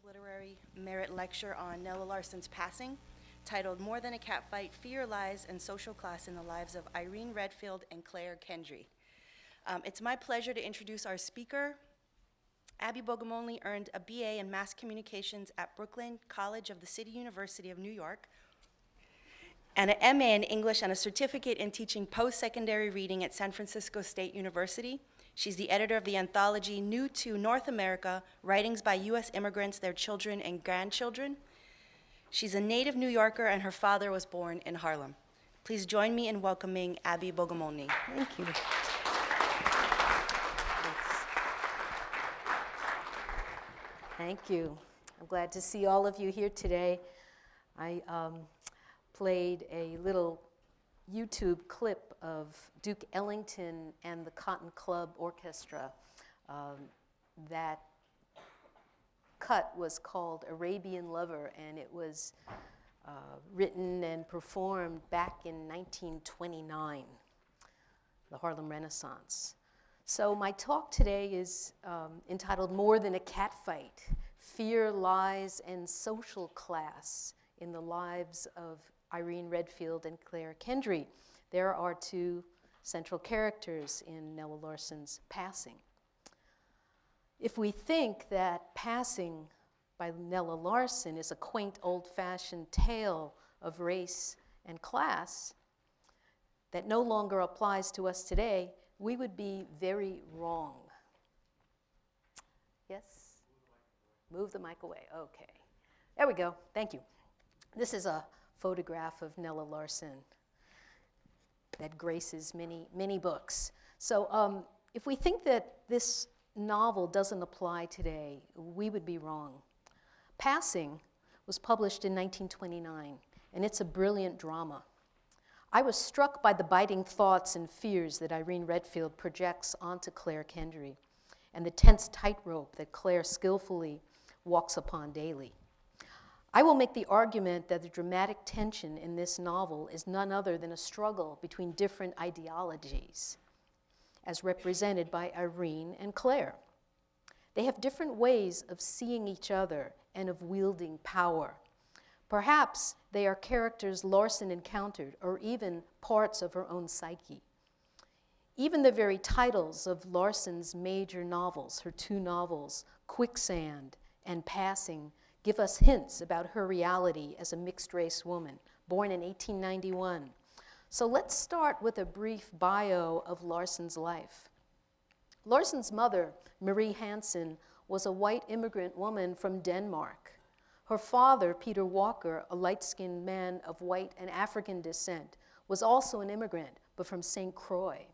Literary Merit Lecture on Nella Larsen's passing, titled More Than a Catfight, Fear, Lies, and Social Class in the Lives of Irene, Redfield, and Clare, Kendry. It's my pleasure to introduce our speaker. Abby Bogomolny earned a BA in Mass Communications at Brooklyn College of the City University of New York, and an MA in English and a certificate in teaching post-secondary reading at San Francisco State University. She's the editor of the anthology New to North America, Writings by U.S. Immigrants, Their Children and Grandchildren. She's a native New Yorker, and her father was born in Harlem. Please join me in welcoming Abby Bogomolny. Thank you. Thank you. I'm glad to see all of you here today. I played a little YouTube clip of Duke Ellington and the Cotton Club Orchestra. That cut was called Arabian Lover, and it was written and performed back in 1929, the Harlem Renaissance. So my talk today is entitled More Than a Catfight, Fear, Lies, and Social Class in the Lives of Irene Redfield and Clare Kendry. There are two central characters in Nella Larsen's passing. If we think that passing by Nella Larsen is a quaint, old-fashioned tale of race and class that no longer applies to us today, we would be very wrong. Yes? Move the mic away. Okay. There we go. Thank you. This is a photograph of Nella Larsen that graces many books. So if we think that this novel doesn't apply today, we would be wrong. Passing was published in 1929, and it's a brilliant drama. I was struck by the biting thoughts and fears that Irene Redfield projects onto Clare Kendry, and the tense tightrope that Clare skillfully walks upon daily. I will make the argument that the dramatic tension in this novel is none other than a struggle between different ideologies, as represented by Irene and Clare. They have different ways of seeing each other and of wielding power. Perhaps they are characters Larsen encountered, or even parts of her own psyche. Even the very titles of Larsen's major novels, her two novels, Quicksand and Passing, give us hints about her reality as a mixed-race woman, born in 1891. So let's start with a brief bio of Larsen's life. Larsen's mother, Marie Hansen, was a white immigrant woman from Denmark. Her father, Peter Walker, a light-skinned man of white and African descent, was also an immigrant, but from St. Croix.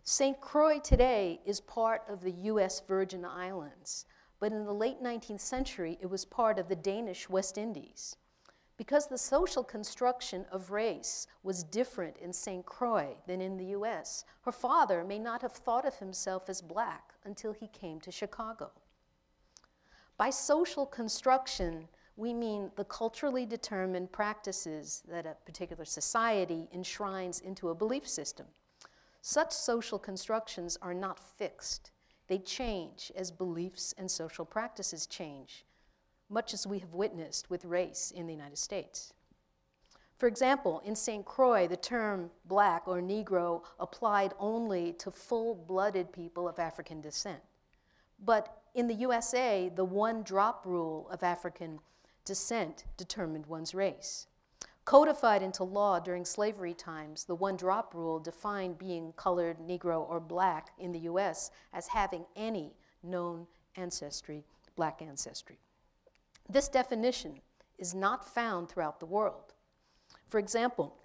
St. Croix today is part of the U.S. Virgin Islands, but in the late 19th century, it was part of the Danish West Indies. Because the social construction of race was different in St. Croix than in the US, her father may not have thought of himself as black until he came to Chicago. By social construction, we mean the culturally determined practices that a particular society enshrines into a belief system. Such social constructions are not fixed. They change as beliefs and social practices change, much as we have witnessed with race in the United States. For example, in St. Croix, the term black or Negro applied only to full-blooded people of African descent. But in the USA, the one-drop rule of African descent determined one's race. Codified into law during slavery times, the one-drop rule defined being colored, Negro, or black in the US as having any known ancestry, black ancestry. This definition is not found throughout the world. For example,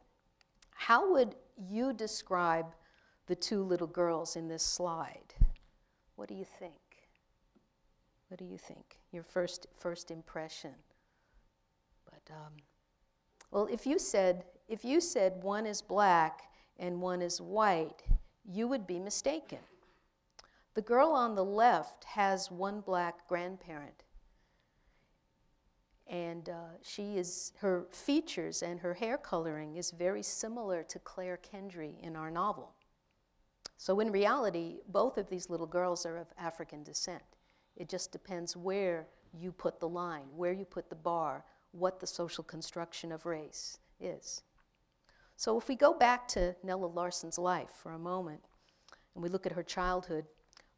how would you describe the two little girls in this slide? What do you think? What do you think? Your first impression. But well, if you said one is black and one is white, you would be mistaken. The girl on the left has one black grandparent, and her features and her hair coloring is very similar to Clare Kendry in our novel. So in reality, both of these little girls are of African descent. It just depends where you put the line, where you put the bar, what the social construction of race is. So if we go back to Nella Larsen's life for a moment, and we look at her childhood,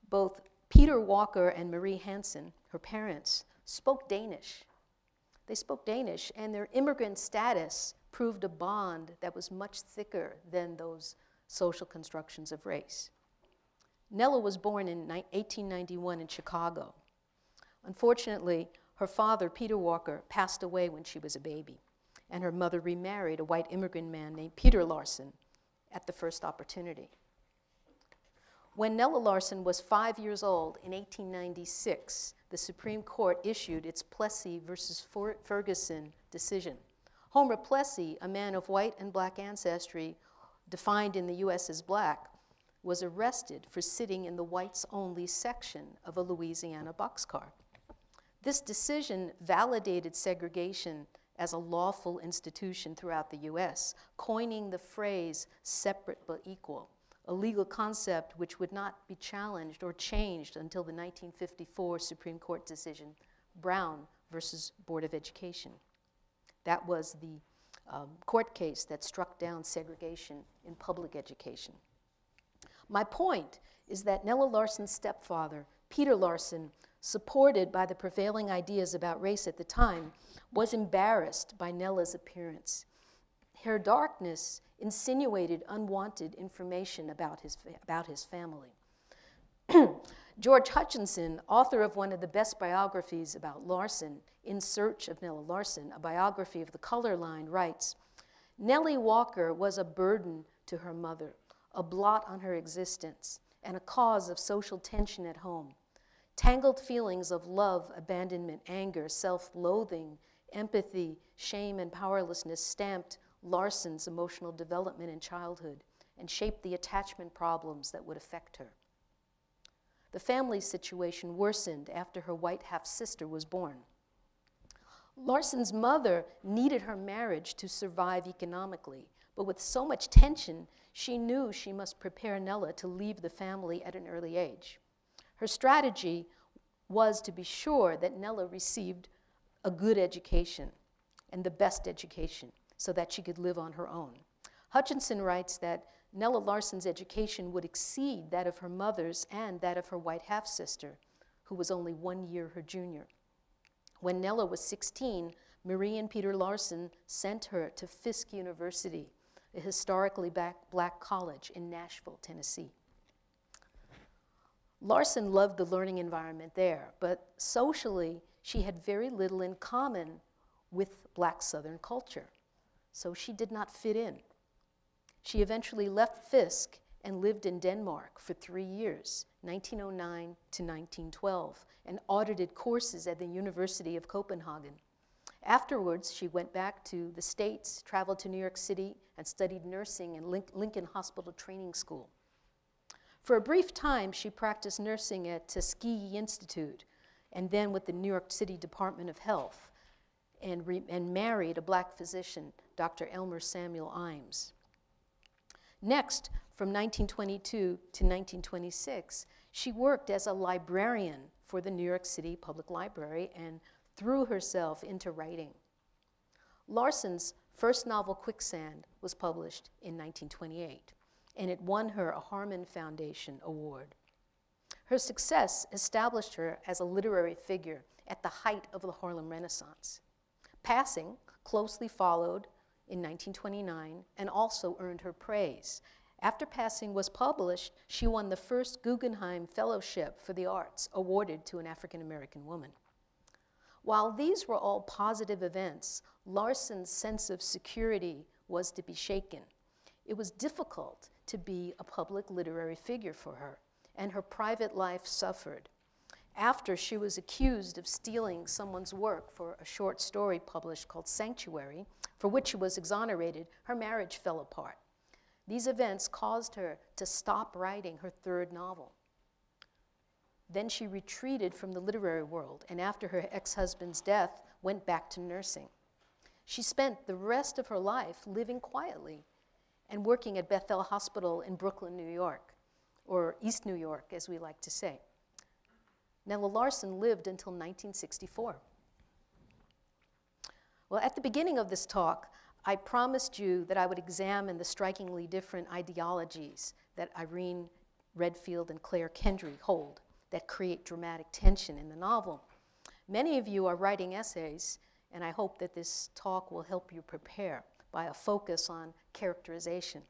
both Peter Walker and Marie Hansen, her parents, spoke Danish. They spoke Danish, and their immigrant status proved a bond that was much thicker than those social constructions of race. Nella was born in 1891 in Chicago. Unfortunately, her father, Peter Walker, passed away when she was a baby, and her mother remarried a white immigrant man named Peter Larsen at the first opportunity. When Nella Larsen was 5 years old in 1896, the Supreme Court issued its Plessy versus Ferguson decision. Homer Plessy, a man of white and black ancestry, defined in the U.S. as black, was arrested for sitting in the whites-only section of a Louisiana boxcar. This decision validated segregation as a lawful institution throughout the U.S., coining the phrase separate but equal, a legal concept which would not be challenged or changed until the 1954 Supreme Court decision, Brown versus Board of Education. That was the court case that struck down segregation in public education. My point is that Nella Larsen's stepfather, Peter Larsen, supported by the prevailing ideas about race at the time, was embarrassed by Nella's appearance. Her darkness insinuated unwanted information about his family. George Hutchinson, author of one of the best biographies about Larsen, In Search of Nella Larsen, a biography of the color line, writes, "Nellie Walker was a burden to her mother, a blot on her existence, and a cause of social tension at home. Tangled feelings of love, abandonment, anger, self-loathing, empathy, shame, and powerlessness stamped Larsen's emotional development in childhood and shaped the attachment problems that would affect her. The family situation worsened after her white half-sister was born. Larsen's mother needed her marriage to survive economically, but with so much tension, she knew she must prepare Nella to leave the family at an early age. Her strategy was to be sure that Nella received a good education and the best education so that she could live on her own. Hutchinson writes that Nella Larsen's education would exceed that of her mother's and that of her white half-sister, who was only 1 year her junior. When Nella was 16, Marie and Peter Larsen sent her to Fisk University, a historically black college in Nashville, Tennessee. Larsen loved the learning environment there, but socially, she had very little in common with black Southern culture, so she did not fit in. She eventually left Fisk and lived in Denmark for 3 years, 1909 to 1912, and audited courses at the University of Copenhagen. Afterwards, she went back to the States, traveled to New York City, and studied nursing in Lincoln Hospital Training School. For a brief time, she practiced nursing at Tuskegee Institute, and then with the New York City Department of Health, and married a black physician, Dr. Elmer Samuel Imes. Next, from 1922 to 1926, she worked as a librarian for the New York City Public Library and threw herself into writing. Larsen's first novel, Quicksand, was published in 1928, and it won her a Harman Foundation Award. Her success established her as a literary figure at the height of the Harlem Renaissance. Passing closely followed in 1929 and also earned her praise. After Passing was published, she won the first Guggenheim Fellowship for the Arts awarded to an African-American woman. While these were all positive events, Larsen's sense of security was to be shaken. It was difficult to be a public literary figure for her, and her private life suffered. After she was accused of stealing someone's work for a short story published called Sanctuary, for which she was exonerated, her marriage fell apart. These events caused her to stop writing her third novel. Then she retreated from the literary world, and after her ex-husband's death, went back to nursing. She spent the rest of her life living quietly and working at Bethel Hospital in Brooklyn, New York, or East New York, as we like to say. Nella Larsen lived until 1964. Well, at the beginning of this talk, I promised you that I would examine the strikingly different ideologies that Irene Redfield and Clare Kendry hold that create dramatic tension in the novel. Many of you are writing essays, and I hope that this talk will help you prepare by a focus on characterization.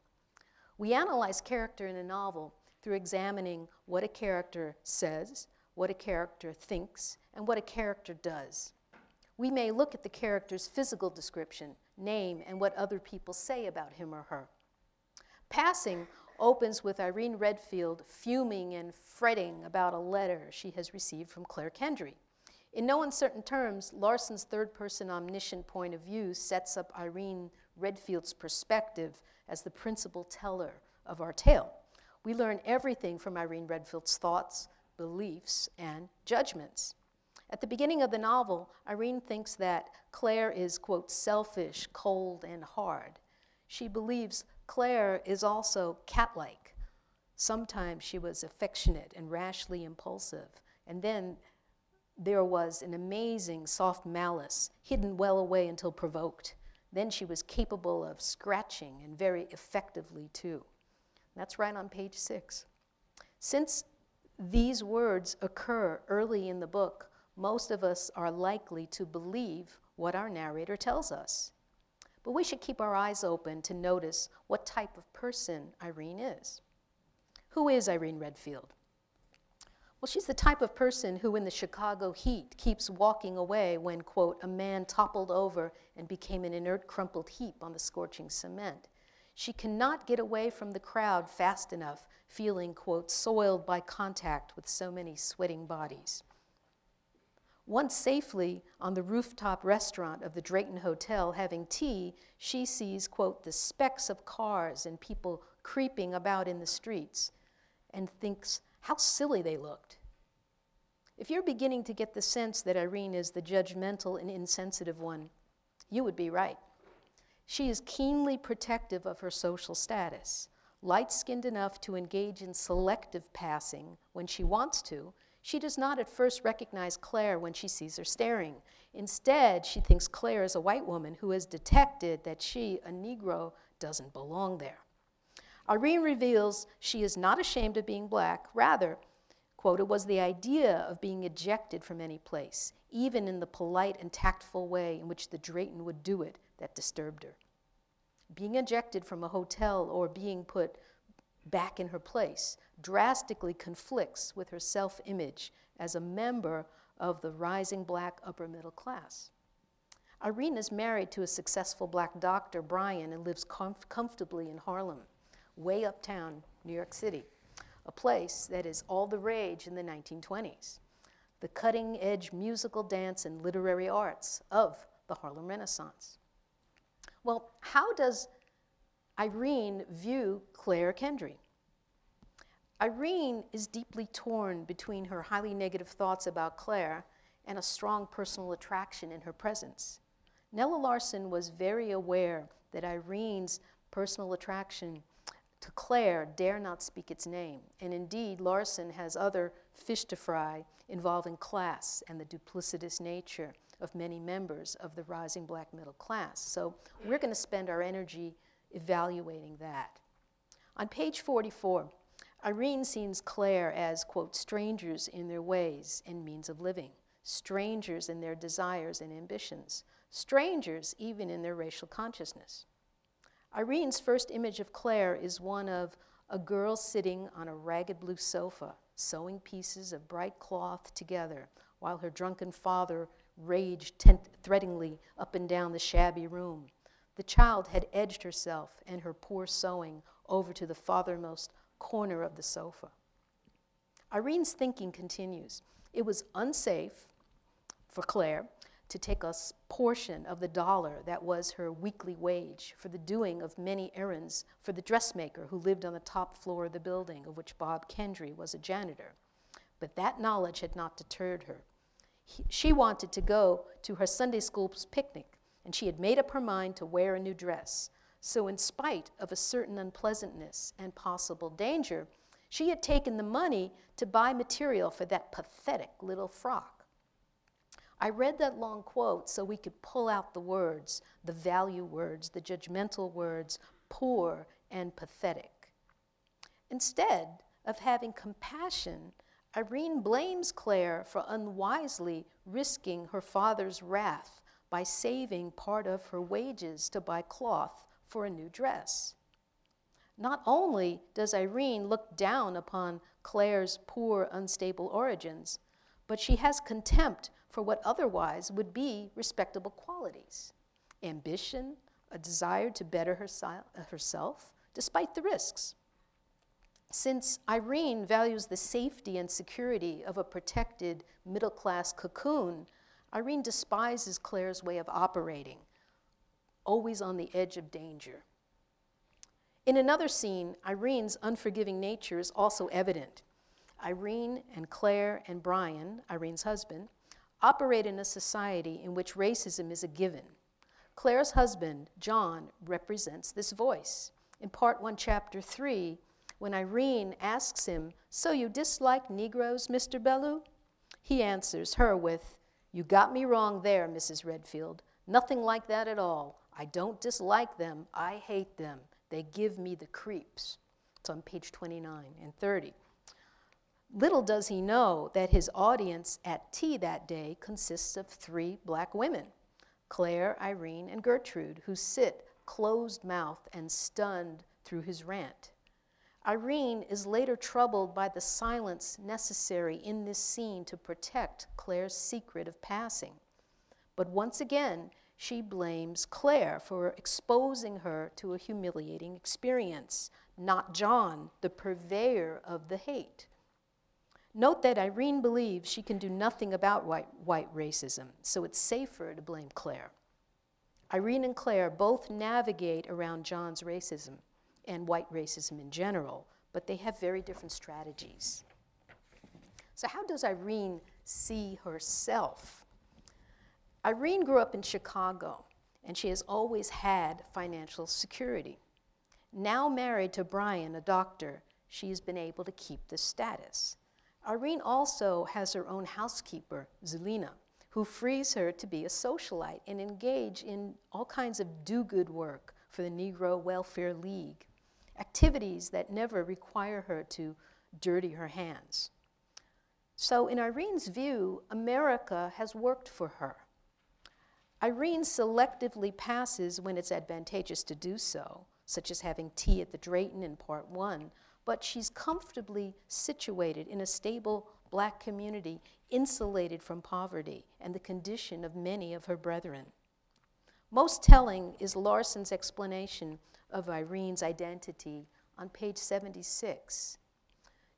We analyze character in a novel through examining what a character says, what a character thinks, and what a character does. We may look at the character's physical description, name, and what other people say about him or her. Passing opens with Irene Redfield fuming and fretting about a letter she has received from Clare Kendry. In no uncertain terms, Larsen's third-person omniscient point of view sets up Irene Redfield's perspective as the principal teller of our tale. We learn everything from Irene Redfield's thoughts, beliefs, and judgments. At the beginning of the novel, Irene thinks that Clare is, quote, selfish, cold, and hard. She believes Clare is also cat-like. Sometimes she was affectionate and rashly impulsive. And then there was an amazing soft malice, hidden well away until provoked. Then she was capable of scratching, and very effectively, too. That's right on page 6. Since these words occur early in the book, most of us are likely to believe what our narrator tells us. But we should keep our eyes open to notice what type of person Irene is. Who is Irene Redfield? Well, she's the type of person who in the Chicago heat keeps walking away when, quote, a man toppled over and became an inert, crumpled heap on the scorching cement. She cannot get away from the crowd fast enough, feeling, quote, soiled by contact with so many sweating bodies. Once safely on the rooftop restaurant of the Drayton Hotel having tea, she sees, quote, the specks of cars and people creeping about in the streets and thinks how silly they looked. If you're beginning to get the sense that Irene is the judgmental and insensitive one, you would be right. She is keenly protective of her social status, light-skinned enough to engage in selective passing when she wants to. She does not at first recognize Clare when she sees her staring. Instead, she thinks Clare is a white woman who has detected that she, a Negro, doesn't belong there. Irene reveals she is not ashamed of being black. Rather, quote, it was the idea of being ejected from any place, even in the polite and tactful way in which the Drayton would do it, that disturbed her. Being ejected from a hotel or being put back in her place drastically conflicts with her self-image as a member of the rising black upper middle class. Irene is married to a successful black doctor, Brian, and lives comfortably in Harlem, way uptown New York City, a place that is all the rage in the 1920s, the cutting-edge musical, dance, and literary arts of the Harlem Renaissance. Well, how does Irene view Clare Kendry? Irene is deeply torn between her highly negative thoughts about Clare and a strong personal attraction in her presence. Nella Larsen was very aware that Irene's personal attraction to Clare dare not speak its name, and indeed Larsen has other fish to fry involving class and the duplicitous nature of many members of the rising black middle class. So we're going to spend our energy evaluating that. On page 44, Irene sees Clare as, quote, strangers in their ways and means of living, strangers in their desires and ambitions, strangers even in their racial consciousness. Irene's first image of Clare is one of a girl sitting on a ragged blue sofa, sewing pieces of bright cloth together, while her drunken father raged threateningly up and down the shabby room. The child had edged herself and her poor sewing over to the farthermost corner of the sofa. Irene's thinking continues. It was unsafe for Clare to take a portion of the dollar that was her weekly wage for the doing of many errands for the dressmaker who lived on the top floor of the building, of which Bob Kendry was a janitor. But that knowledge had not deterred her. She wanted to go to her Sunday school's picnic, and she had made up her mind to wear a new dress. So in spite of a certain unpleasantness and possible danger, She had taken the money to buy material for that pathetic little frock. I read that long quote so we could pull out the words, the value words, the judgmental words, poor and pathetic. Instead of having compassion, Irene blames Clare for unwisely risking her father's wrath by saving part of her wages to buy cloth for a new dress. Not only does Irene look down upon Clare's poor, unstable origins, but she has contempt for what otherwise would be respectable qualities: ambition, a desire to better herself, despite the risks. Since Irene values the safety and security of a protected middle-class cocoon, Irene despises Clare's way of operating, always on the edge of danger. In another scene, Irene's unforgiving nature is also evident. Irene and Clare and Brian, Irene's husband, operate in a society in which racism is a given. Clare's husband, John, represents this voice. In Part 1, Chapter 3, when Irene asks him, "So you dislike Negroes, Mr. Bellew?" he answers her with, "You got me wrong there, Mrs. Redfield. Nothing like that at all. I don't dislike them, I hate them. They give me the creeps." It's on page 29 and 30. Little does he know that his audience at tea that day consists of 3 black women, Clare, Irene, and Gertrude, who sit closed-mouthed and stunned through his rant. Irene is later troubled by the silence necessary in this scene to protect Clare's secret of passing. But once again, she blames Clare for exposing her to a humiliating experience, not John, the purveyor of the hate. Note that Irene believes she can do nothing about white racism, so it's safer to blame Clare. Irene and Clare both navigate around John's racism and white racism in general, but they have very different strategies. So how does Irene see herself? Irene grew up in Chicago, and she has always had financial security. Now married to Brian, a doctor, she has been able to keep this status. Irene also has her own housekeeper, Zelina, who frees her to be a socialite and engage in all kinds of do-good work for the Negro Welfare League, activities that never require her to dirty her hands. So in Irene's view, America has worked for her. Irene selectively passes when it's advantageous to do so, such as having tea at the Drayton in Part 1, but she's comfortably situated in a stable black community, insulated from poverty and the condition of many of her brethren. Most telling is Larsen's explanation of Irene's identity on page 76.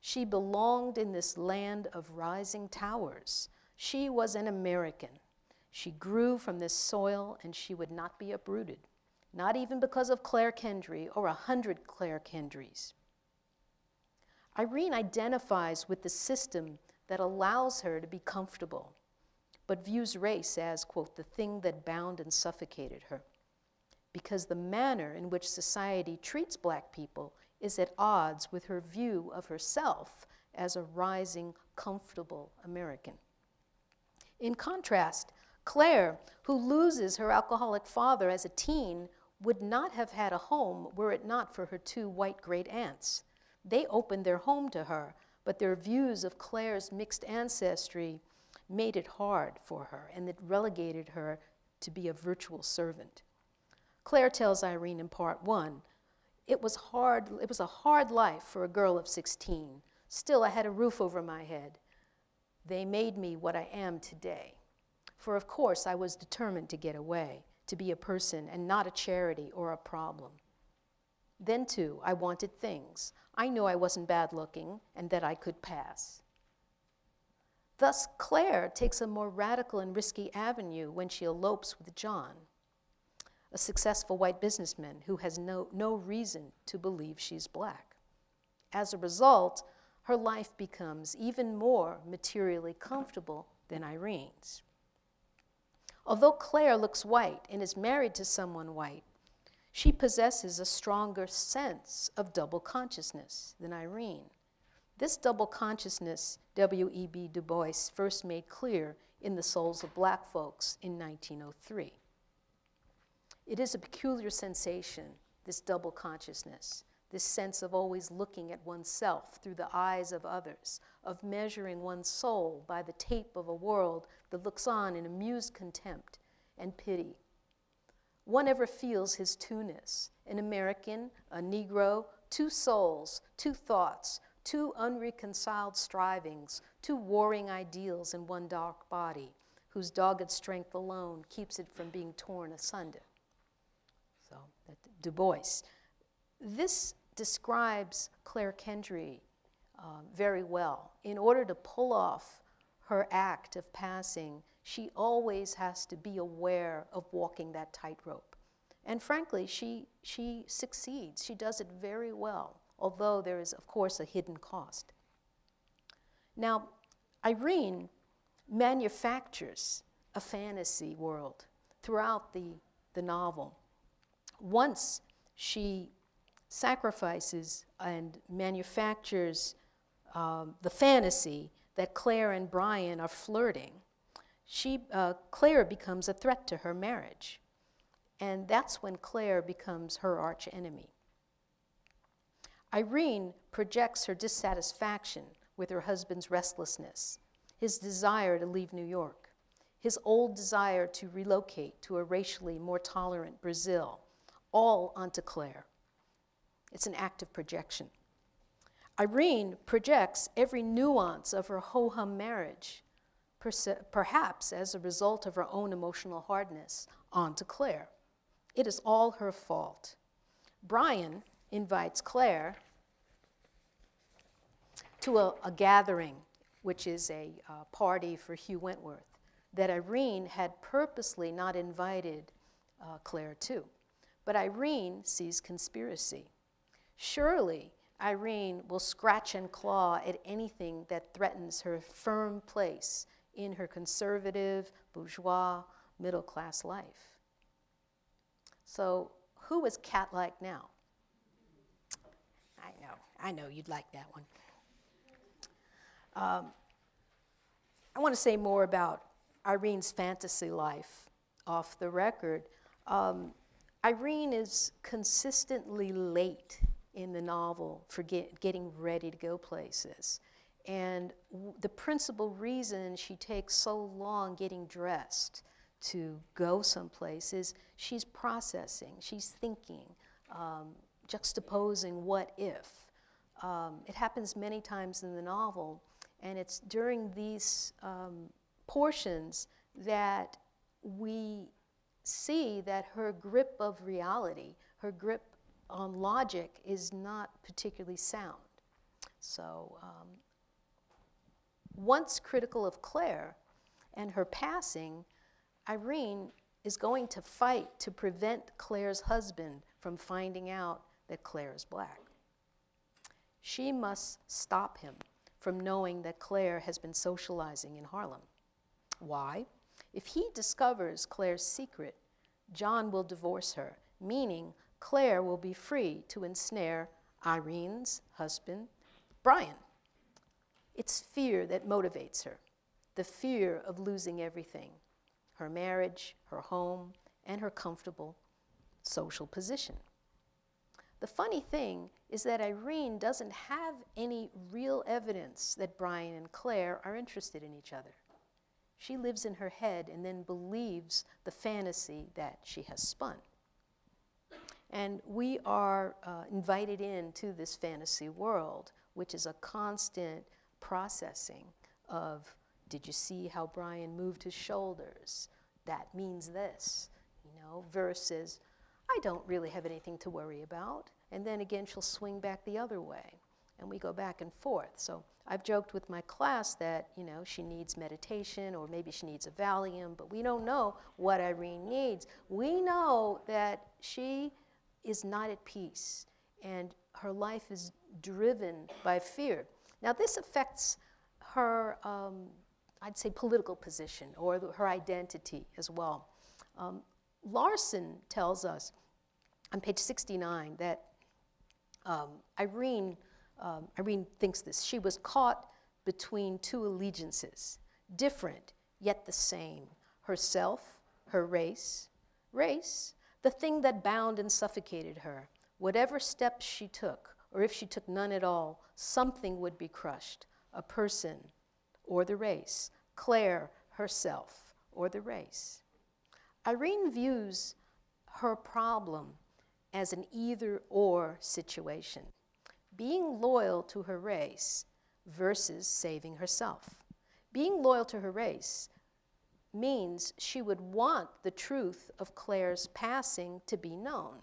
She belonged in this land of rising towers. She was an American. She grew from this soil and she would not be uprooted, not even because of Clare Kendry or 100 Clare Kendrys. Irene identifies with the system that allows her to be comfortable, but views race as, quote, the thing that bound and suffocated her, because the manner in which society treats black people is at odds with her view of herself as a rising, comfortable American. In contrast, Clare, who loses her alcoholic father as a teen, would not have had a home were it not for her 2 white great aunts. They opened their home to her, but their views of Clare's mixed ancestry made it hard for her, and it relegated her to be a virtual servant. Clare tells Irene in Part 1, it was a hard life for a girl of 16. Still, I had a roof over my head. They made me what I am today. For of course, I was determined to get away, to be a person and not a charity or a problem. Then too, I wanted things. I knew I wasn't bad looking and that I could pass. Thus, Clare takes a more radical and risky avenue when she elopes with John, a successful white businessman who has no reason to believe she's black. As a result, her life becomes even more materially comfortable than Irene's. Although Clare looks white and is married to someone white, she possesses a stronger sense of double consciousness than Irene. This double consciousness, W.E.B. Du Bois first made clear in The Souls of Black Folks in 1903. It is a peculiar sensation, this double consciousness, this sense of always looking at oneself through the eyes of others, of measuring one's soul by the tape of a world that looks on in amused contempt and pity. One ever feels his two-ness, an American, a Negro, two souls, two thoughts, two unreconciled strivings, two warring ideals in one dark body, whose dogged strength alone keeps it from being torn asunder. So, Du Bois. This describes Clare Kendry very well. In order to pull off her act of passing, she always has to be aware of walking that tightrope. And frankly, she succeeds. She does it very well, although there is, of course, a hidden cost. Now, Irene manufactures a fantasy world throughout the novel. Once she sacrifices and manufactures the fantasy that Clare and Brian are flirting, Clare becomes a threat to her marriage. And that's when Clare becomes her arch enemy. Irene projects her dissatisfaction with her husband's restlessness, his desire to leave New York, his old desire to relocate to a racially more tolerant Brazil, all onto Clare. It's an act of projection. Irene projects every nuance of her ho-hum marriage, perhaps as a result of her own emotional hardness, onto Clare. It is all her fault. Brian invites Clare to a gathering, which is a party for Hugh Wentworth, that Irene had purposely not invited Clare to. But Irene sees conspiracy. Surely Irene will scratch and claw at anything that threatens her firm place in her conservative, bourgeois, middle-class life. So who is cat-like now? I know you'd like that one. I want to say more about Irene's fantasy life off the record. Irene is consistently late in the novel for getting ready to go places. And the principal reason she takes so long getting dressed to go someplace is she's processing, she's thinking, juxtaposing what if. It happens many times in the novel, and it's during these portions that we see that her grip of reality, her grip on logic is not particularly sound. So once critical of Clare and her passing, Irene is going to fight to prevent Clare's husband from finding out that Clare is black. She must stop him from knowing that Clare has been socializing in Harlem. Why? If he discovers Clare's secret, John will divorce her, meaning Clare will be free to ensnare Irene's husband, Brian. It's fear that motivates her, the fear of losing everything, her marriage, her home, and her comfortable social position. The funny thing is that Irene doesn't have any real evidence that Brian and Clare are interested in each other. She lives in her head and then believes the fantasy that she has spun. And we are invited into this fantasy world, which is a constant processing of, did you see how Brian moved his shoulders? That means this, versus, I don't really have anything to worry about. And then again, she'll swing back the other way. And we go back and forth. So I've joked with my class that, she needs meditation, or maybe she needs a Valium, but we don't know what Irene needs. We know that she is not at peace, and her life is driven by fear. Now, this affects her, I'd say, political position, or her identity as well. Larsen tells us on page 69 that Irene Irene thinks this. She was caught between two allegiances, different yet the same. Herself, her race, the thing that bound and suffocated her. Whatever steps she took, or if she took none at all, something would be crushed, a person or the race, Clare herself or the race. Irene views her problem as an either-or situation, being loyal to her race versus saving herself. Being loyal to her race means she would want the truth of Clare's passing to be known.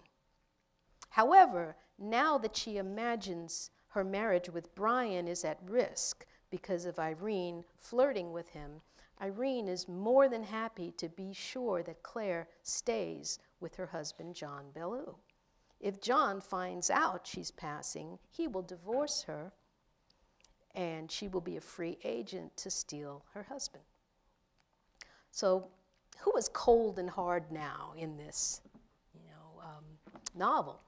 However, now that she imagines her marriage with Brian is at risk because of Irene flirting with him, Irene is more than happy to be sure that Clare stays with her husband, John Bellew. If John finds out she's passing, he will divorce her and she will be a free agent to steal her husband. So who is cold and hard now in this novel?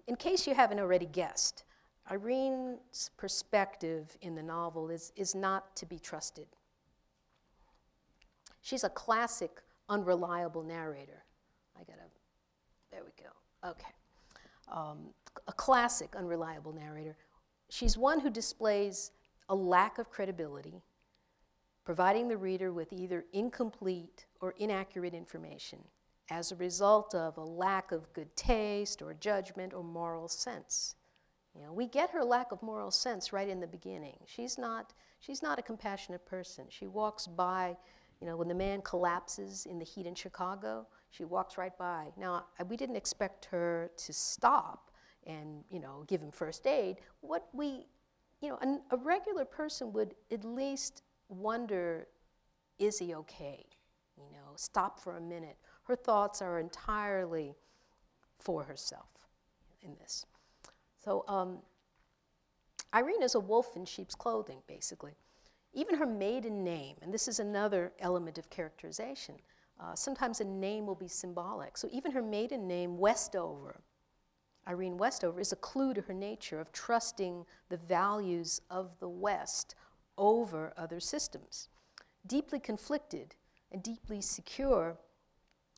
In case you haven't already guessed, Irene's perspective in the novel is not to be trusted. She's a classic, unreliable narrator. There we go, okay. A classic, unreliable narrator. She's one who displays a lack of credibility, providing the reader with either incomplete or inaccurate information as a result of a lack of good taste or judgment or moral sense. We get her lack of moral sense right in the beginning. She's not a compassionate person. She walks by, when the man collapses in the heat in Chicago, she walks right by. Now, we didn't expect her to stop and, give him first aid. A regular person would at least wonder, is he okay? Stop for a minute. Her thoughts are entirely for herself in this. So Irene is a wolf in sheep's clothing, basically. Even her maiden name, and this is another element of characterization, sometimes a name will be symbolic. So even her maiden name, Westover, Irene Westover, is a clue to her nature of trusting the values of the West over other systems. Deeply conflicted and deeply secure,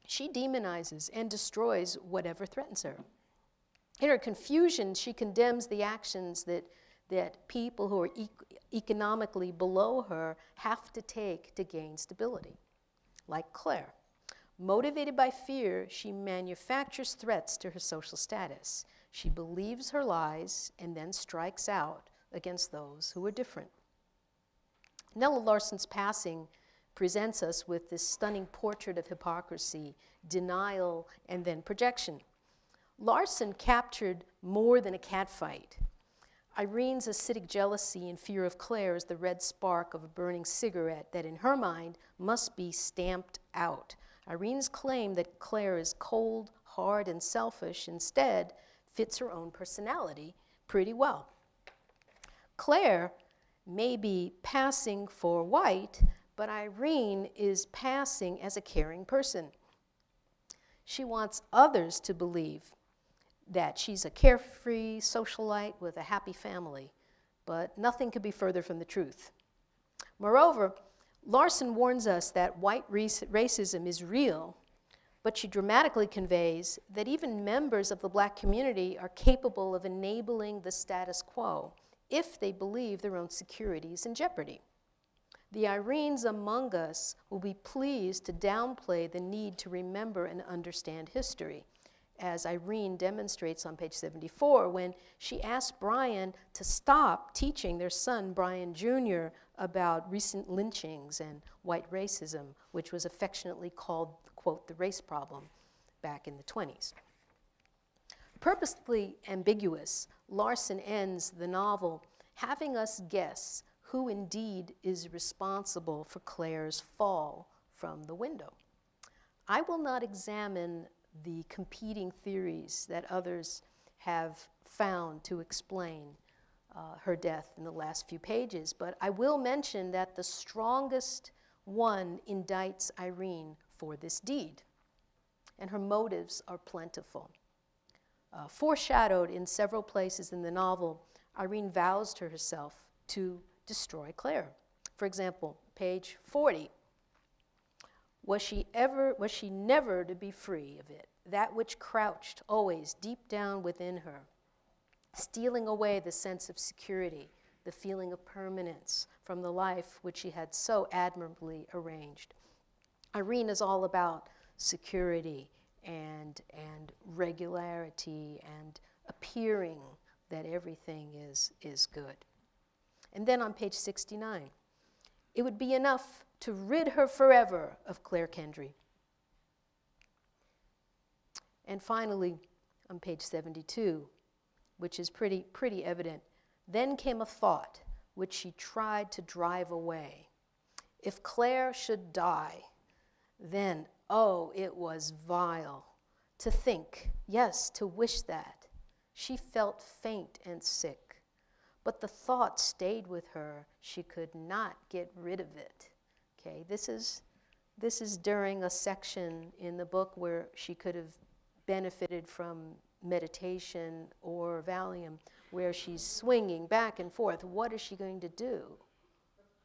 she demonizes and destroys whatever threatens her. In her confusion, she condemns the actions that people who are economically below her have to take to gain stability, like Clare. Motivated by fear, she manufactures threats to her social status. She believes her lies and then strikes out against those who are different. Nella Larsen's passing presents us with this stunning portrait of hypocrisy, denial, and then projection. Larsen captured more than a catfight. Irene's acidic jealousy and fear of Clare is the red spark of a burning cigarette that, in her mind, must be stamped out. Irene's claim that Clare is cold, hard, and selfish instead fits her own personality pretty well. Clare may be passing for white, but Irene is passing as a caring person. She wants others to believe that she's a carefree socialite with a happy family, but nothing could be further from the truth. Moreover, Larsen warns us that white racism is real, but she dramatically conveys that even members of the black community are capable of enabling the status quo if they believe their own security is in jeopardy. The Irenes among us will be pleased to downplay the need to remember and understand history, as Irene demonstrates on page 74 when she asked Brian to stop teaching their son, Brian Jr., about recent lynchings and white racism, which was affectionately called, quote, the race problem back in the 20s. Purposely ambiguous, Larsen ends the novel having us guess who indeed is responsible for Clare's fall from the window. I will not examine the competing theories that others have found to explain her death in the last few pages, but I will mention that the strongest one indicts Irene for this deed, and her motives are plentiful. Foreshadowed in several places in the novel, Irene vows to herself to destroy Clare. For example, page 40. Was she never to be free of it, that which crouched always deep down within her, stealing away the sense of security, the feeling of permanence from the life which she had so admirably arranged. Irene is all about security and regularity and appearing that everything is good. And then on page 69, it would be enough to rid her forever of Clare Kendry. And finally, on page 72, which is pretty evident, then came a thought which she tried to drive away. If Clare should die, then, oh, it was vile to think, yes, to wish that. She felt faint and sick, but the thought stayed with her. She could not get rid of it. Okay, this is during a section in the book where she could have benefited from meditation or Valium, where she's swinging back and forth. What is she going to do?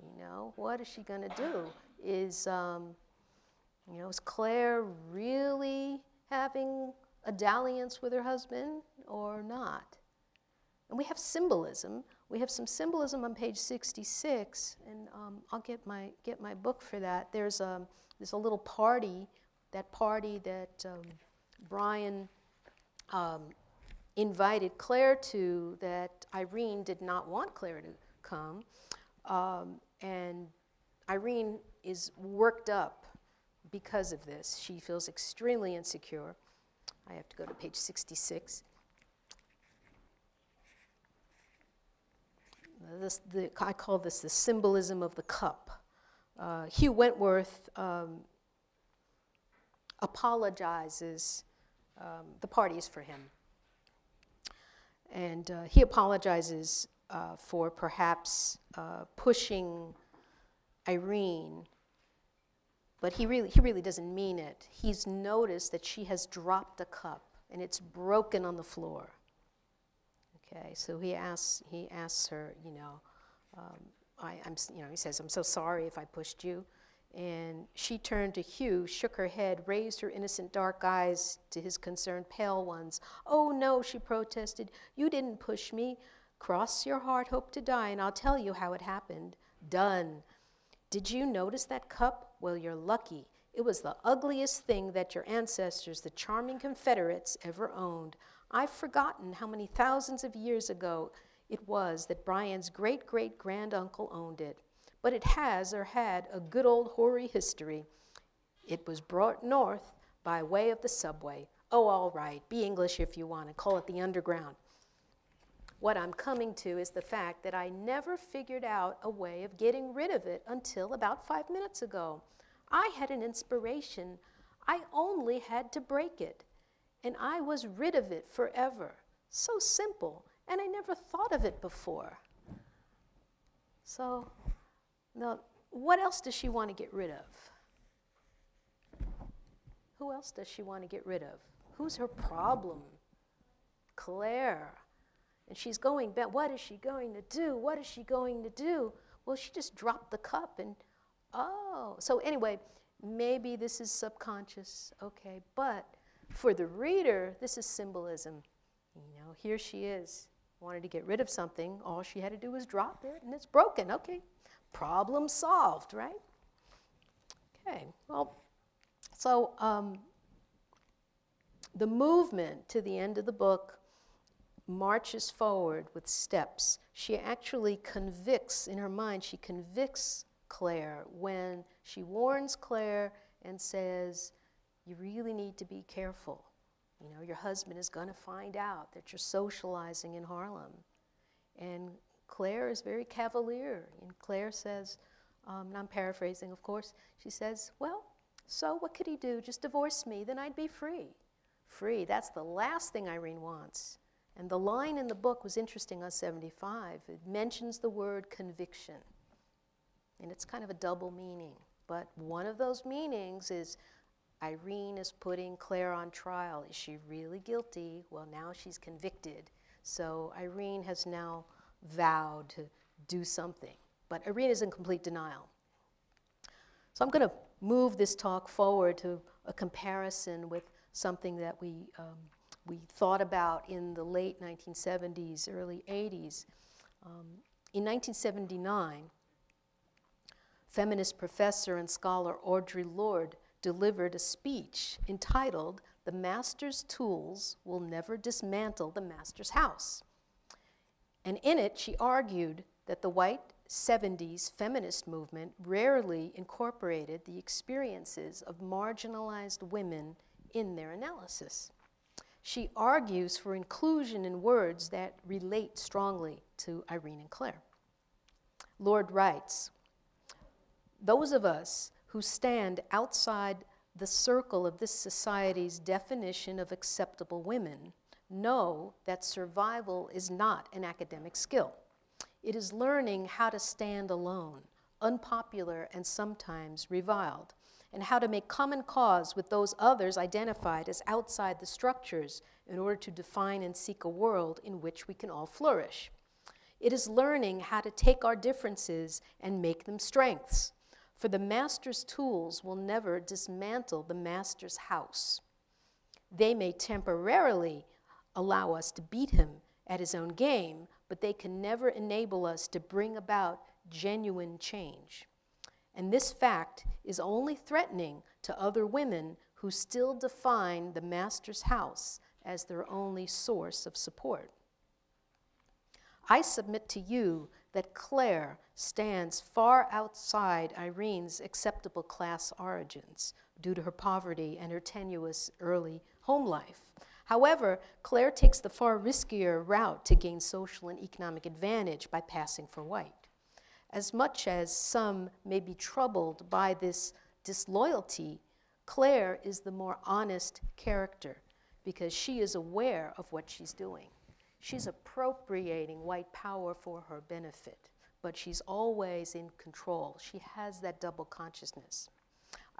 You know, what is she going to do? Is Clare really having a dalliance with her husband or not? And we have symbolism. We have some symbolism on page 66, and I'll get my book for that. There's a little party, that Brian invited Clare to, that Irene did not want Clare to come, and Irene is worked up because of this. She feels extremely insecure. I have to go to page 66. I call this the symbolism of the cup. Hugh Wentworth apologizes. The party is for him. And he apologizes for perhaps pushing Irene, but he really doesn't mean it. He's noticed that she has dropped a cup and it's broken on the floor. Okay, so he asks her, he says, "I'm so sorry if I pushed you." And she turned to Hugh, shook her head, raised her innocent dark eyes to his concerned pale ones. "Oh no," she protested, "you didn't push me. Cross your heart, hope to die, and I'll tell you how it happened." "Done. Did you notice that cup? Well, you're lucky. It was the ugliest thing that your ancestors, the charming Confederates, ever owned. I've forgotten how many thousands of years ago it was that Brian's great-great-granduncle owned it. But it has, or had, a good old hoary history. It was brought north by way of the subway. Oh, all right, be English if you want, and call it the underground. What I'm coming to is the fact that I never figured out a way of getting rid of it until about 5 minutes ago. I had an inspiration. I only had to break it, and I was rid of it forever. So simple, and I never thought of it before." So, now, what else does she want to get rid of? Who else does she want to get rid of? Who's her problem? Clare. And she's going back. What is she going to do? What is she going to do? Well, she just dropped the cup and, oh. So anyway, maybe this is subconscious, okay. But for the reader, this is symbolism. Here she is, wanted to get rid of something. All she had to do was drop it, and it's broken, okay. Problem solved, right? Okay, well, so the movement to the end of the book marches forward with steps. She actually convicts, in her mind, she convicts Clare when she warns Clare and says, "You really need to be careful. Your husband is going to find out that you're socializing in Harlem." And Clare is very cavalier, and Clare says, and I'm paraphrasing, of course, she says, "Well, so what could he do? Just divorce me, then I'd be free." Free, that's the last thing Irene wants. And the line in the book was interesting on 75. It mentions the word conviction, and it's kind of a double meaning. But one of those meanings is Irene is putting Clare on trial. Is she really guilty? Well, now she's convicted. So Irene has now vow to do something. But Irene is in complete denial. So I'm going to move this talk forward to a comparison with something that we thought about in the late 1970s, early 80s. In 1979, feminist professor and scholar Audre Lorde delivered a speech entitled, "The Master's Tools Will Never Dismantle the Master's House." And in it, she argued that the white 70s feminist movement rarely incorporated the experiences of marginalized women in their analysis. She argues for inclusion in words that relate strongly to Irene and Clare. Lorde writes, "Those of us who stand outside the circle of this society's definition of acceptable women know that survival is not an academic skill. It is learning how to stand alone, unpopular and sometimes reviled, and how to make common cause with those others identified as outside the structures in order to define and seek a world in which we can all flourish. It is learning how to take our differences and make them strengths, for the master's tools will never dismantle the master's house. They may temporarily allow us to beat him at his own game, but they can never enable us to bring about genuine change. And this fact is only threatening to other women who still define the master's house as their only source of support. I submit to you that Clare stands far outside Irene's acceptable class origins due to her poverty and her tenuous early home life. However, Clare takes the far riskier route to gain social and economic advantage by passing for white. As much as some may be troubled by this disloyalty, Clare is the more honest character because she is aware of what she's doing. She's appropriating white power for her benefit, but she's always in control. She has that double consciousness.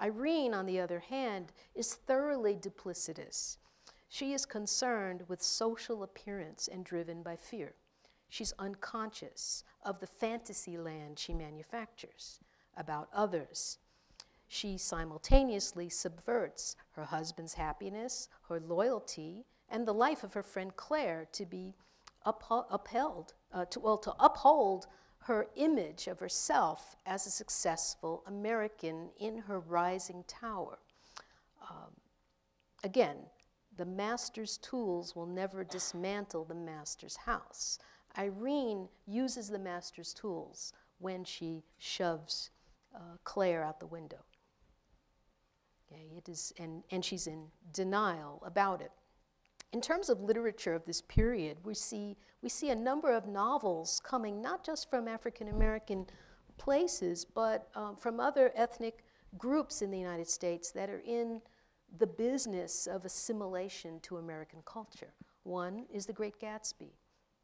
Irene, on the other hand, is thoroughly duplicitous. She is concerned with social appearance and driven by fear. She's unconscious of the fantasy land she manufactures about others. She simultaneously subverts her husband's happiness, her loyalty, and the life of her friend Clare to be uphold her image of herself as a successful American in her rising tower. Again, the master's tools will never dismantle the master's house. Irene uses the master's tools when she shoves Clare out the window. Okay, it is, and she's in denial about it. In terms of literature of this period, we see a number of novels coming not just from African American places, but from other ethnic groups in the United States that are in the business of assimilation to American culture. One is The Great Gatsby.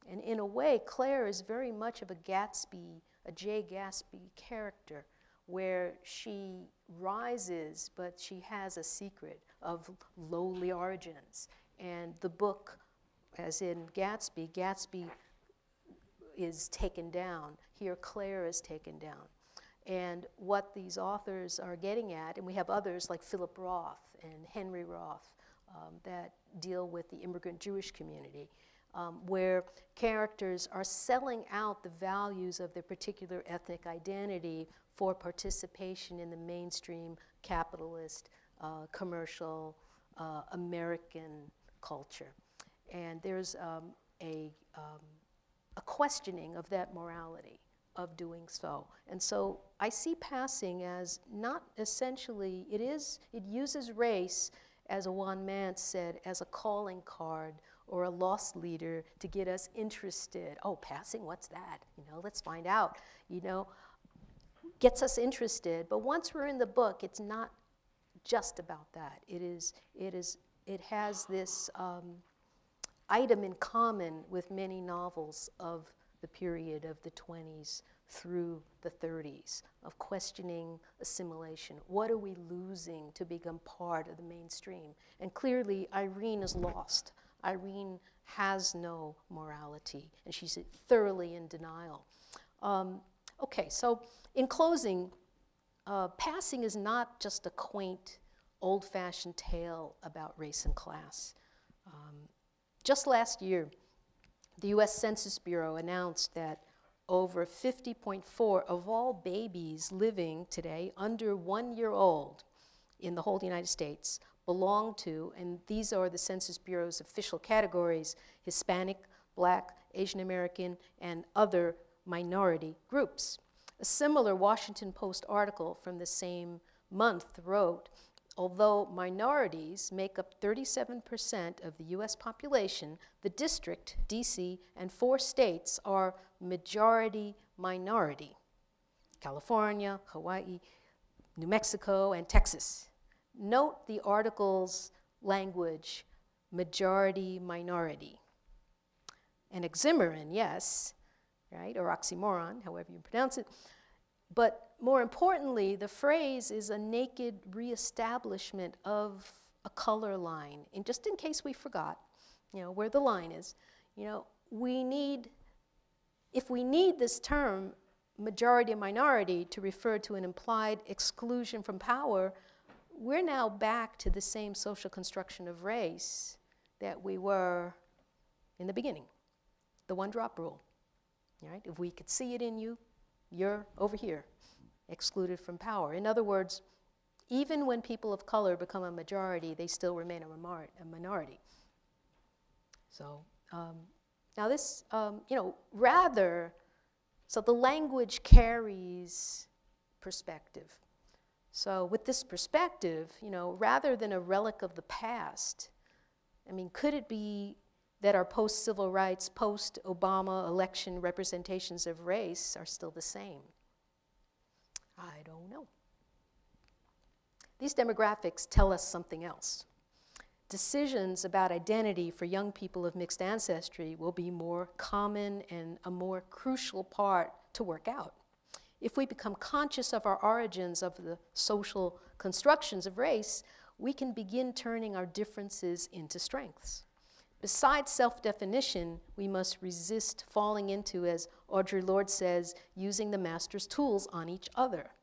And in a way, Clare is very much of a Jay Gatsby character, where she rises, but she has a secret of lowly origins. And the book, as in Gatsby, Gatsby is taken down. Here, Clare is taken down. And what these authors are getting at, and we have others like Philip Roth and Henry Roth that deal with the immigrant Jewish community, where characters are selling out the values of their particular ethnic identity for participation in the mainstream capitalist, commercial, American culture. And there's a questioning of that morality of doing so. And so I see passing as not essentially, it uses race, as Juan Mance said, as a calling card or a loss leader to get us interested. Oh, passing, what's that? Let's find out, gets us interested. But once we're in the book, it's not just about that. It has this item in common with many novels of the period of the 20s through the 30s, of questioning assimilation. What are we losing to become part of the mainstream? And clearly, Irene is lost. Irene has no morality, and she's thoroughly in denial. Okay, so in closing, passing is not just a quaint, old-fashioned tale about race and class. Just last year, the US Census Bureau announced that over 50.4 of all babies living today under 1 year old in the whole United States belong to, and these are the Census Bureau's official categories, Hispanic, Black, Asian American, and other minority groups. A similar Washington Post article from the same month wrote, although minorities make up 37% of the US population, the district, DC, and 4 states are majority minority: California, Hawaii, New Mexico, and Texas. Note the article's language, majority minority. An oxymoron, yes, right, or oxymoron, however you pronounce it. But more importantly, the phrase is a naked reestablishment of a color line. And just in case we forgot, where the line is, if we need this term, majority and minority, to refer to an implied exclusion from power, we're now back to the same social construction of race that we were in the beginning, the one-drop rule. Right? If we could see it in you, you're over here, excluded from power. In other words, even when people of color become a majority, they still remain a minority. So now this, so the language carries perspective. So with this perspective, rather than a relic of the past, could it be that our post-civil rights, post-Obama election representations of race are still the same? I don't know. These demographics tell us something else. Decisions about identity for young people of mixed ancestry will be more common and a more crucial part to work out. If we become conscious of our origins, of the social constructions of race, we can begin turning our differences into strengths. Besides self-definition, we must resist falling into, as Audre Lorde says, using the master's tools on each other.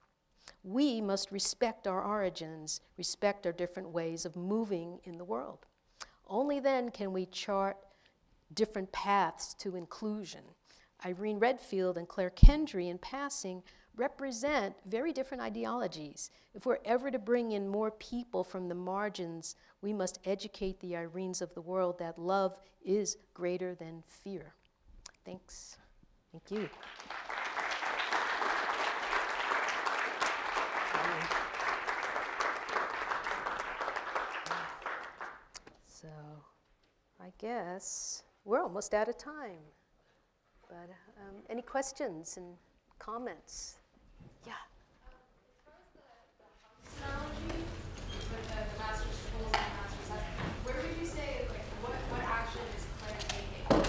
We must respect our origins, respect our different ways of moving in the world. Only then can we chart different paths to inclusion. Irene Redfield and Clare Kendry, in passing, represent very different ideologies. If we're ever to bring in more people from the margins, we must educate the Irenes of the world that love is greater than fear. Thanks. Thank you. So, I guess we're almost out of time. But any questions and comments? Yeah. As far as the analogy with the master's tools and the master's life, where would you say, what action is Clare taking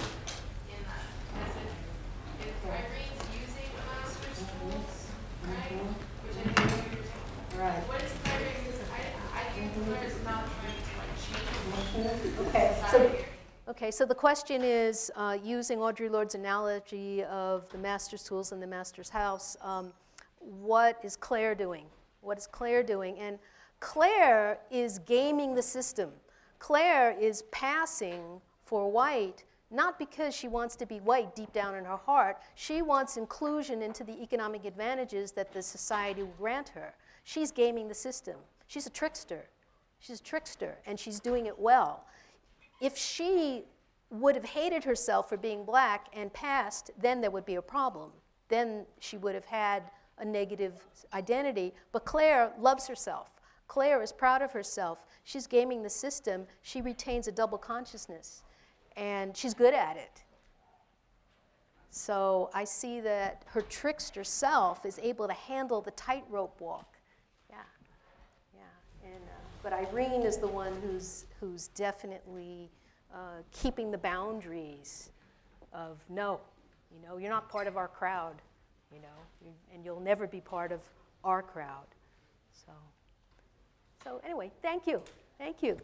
in that? As if Irene's using the master's tools, right? Which I think is what you're saying. Right. What is Clare doing? Because I think Clare is not trying to change Okay. society. Okay, so the question is, using Audre Lorde's analogy of the master's tools and the master's house, what is Clare doing? What is Clare doing? And Clare is gaming the system. Clare is passing for white, not because she wants to be white deep down in her heart. She wants inclusion into the economic advantages that the society will grant her. She's gaming the system. She's a trickster. She's a trickster, and she's doing it well. If she would have hated herself for being black and passed, then there would be a problem. Then she would have had a negative identity. But Clare loves herself. Clare is proud of herself. She's gaming the system. She retains a double consciousness, and she's good at it. So I see that her trickster self is able to handle the tightrope walk. Yeah, yeah. And but Irene is the one who's definitely keeping the boundaries of no, you're not part of our crowd, and you'll never be part of our crowd. So anyway, thank you. Yeah.